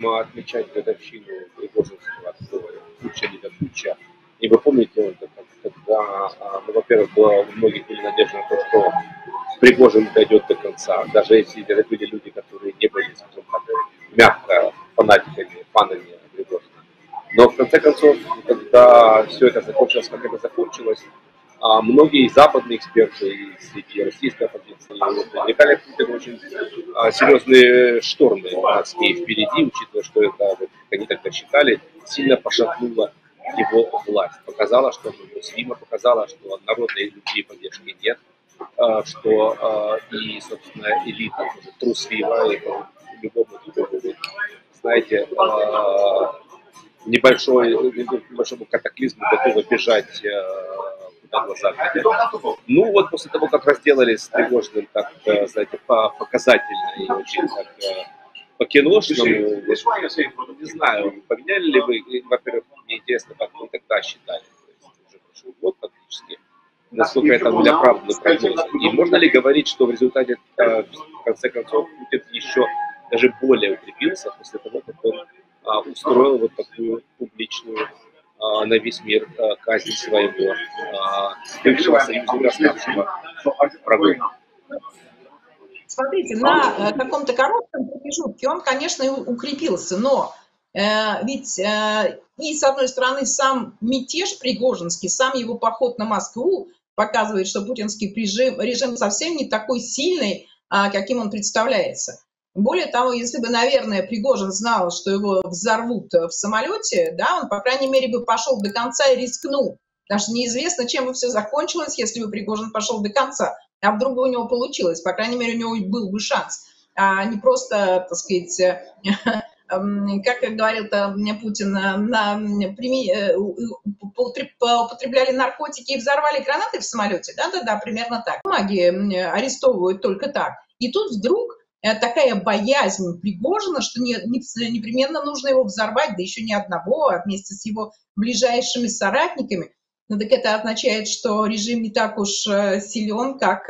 отмечать годовщину Пригожинского отхода «Куча не до куча». И вы помните, вот это, когда, ну, во-первых, была у многих были надежда на то, что Пригожин дойдет до конца, даже если это были люди, которые не были, скажем так, мягко фанами Пригожина. Но в конце концов, когда все это закончилось, как это закончилось, многие западные эксперты и среди российской оппозиции предрекали Путину очень серьезные штормы адские впереди, учитывая, что это, вот, как они тогда считали, сильно пошатнуло его власть. Показало, что он уязвимо, показало, что народной любви и поддержки нет, что и, собственно, элита тоже труслива, и по любому другому, знаете, небольшому катаклизму готовы бежать, куда глаза глядят. Ну вот после того, как разделались с Пригожиным так, знаете, показательно и очень так по-киношному, не знаю, поменяли ли вы, во-первых, мне интересно, как вы тогда считали, то есть уже прошел год практически, насколько это были оправданы прогнозы. И можно ли говорить, что в результате, в конце концов, Путин еще даже более укрепился после того, как он устроил вот такую публичную на весь мир казнь своего бывшего союзника, ставшего врагом? Смотрите, на каком-то коротком промежутке он, конечно, и укрепился, но ведь и, с одной стороны, сам мятеж пригожинский, сам его поход на Москву показывает, что путинский режим совсем не такой сильный, каким он представляется. Более того, если бы, наверное, Пригожин знал, что его взорвут в самолете, да, он, по крайней мере, бы пошел до конца и рискнул. Потому что неизвестно, чем бы все закончилось, если бы Пригожин пошел до конца. А вдруг бы у него получилось, по крайней мере, у него был бы шанс. А не просто, так сказать, как говорил-то мне Путин, употребляли наркотики и взорвали гранаты в самолете. Да-да-да, примерно так. Бумаги арестовывают только так. И тут вдруг такая боязнь Пригожина, что непременно нужно его взорвать, да еще не одного, а вместе с его ближайшими соратниками. Ну, так это означает, что режим не так уж силен, как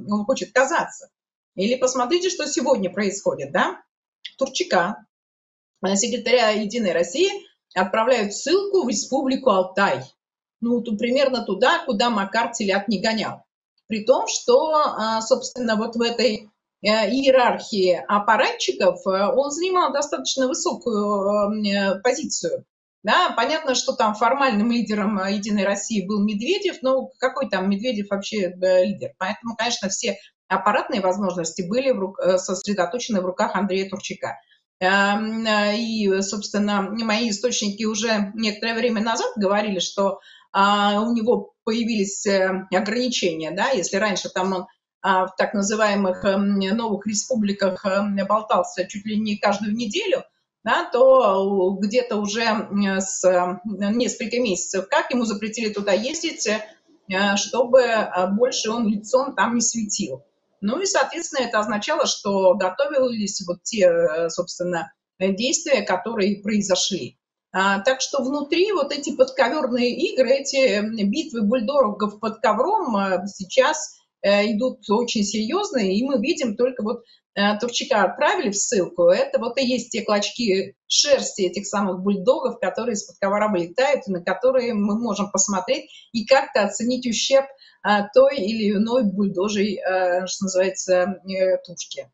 он хочет казаться. Или посмотрите, что сегодня происходит, да? Турчака, секретаря «Единой России», отправляют ссылку в республику Алтай. Ну, примерно туда, куда Макар телят не гонял. При том, что, собственно, вот в этой иерархии аппаратчиков он занимал достаточно высокую позицию. Да, понятно, что там формальным лидером «Единой России» был Медведев, но какой там Медведев вообще лидер? Поэтому, конечно, все аппаратные возможности были сосредоточены в руках Андрея Турчака. И, собственно, мои источники уже некоторое время назад говорили, что у него появились ограничения, да, если раньше там он в так называемых новых республиках болтался чуть ли не каждую неделю, да, то где-то уже с несколько месяцев как ему запретили туда ездить, чтобы больше он лицом там не светил. Ну и, соответственно, это означало, что готовились вот те, собственно, действия, которые произошли. Так что внутри вот эти подковерные игры, эти битвы бульдогов под ковром сейчас идут очень серьезные, и мы видим только вот Турчака отправили в ссылку, это вот и есть те клочки шерсти этих самых бульдогов, которые из-под ковра вылетают, и на которые мы можем посмотреть и как-то оценить ущерб той или иной бульдожей, что называется, тушки.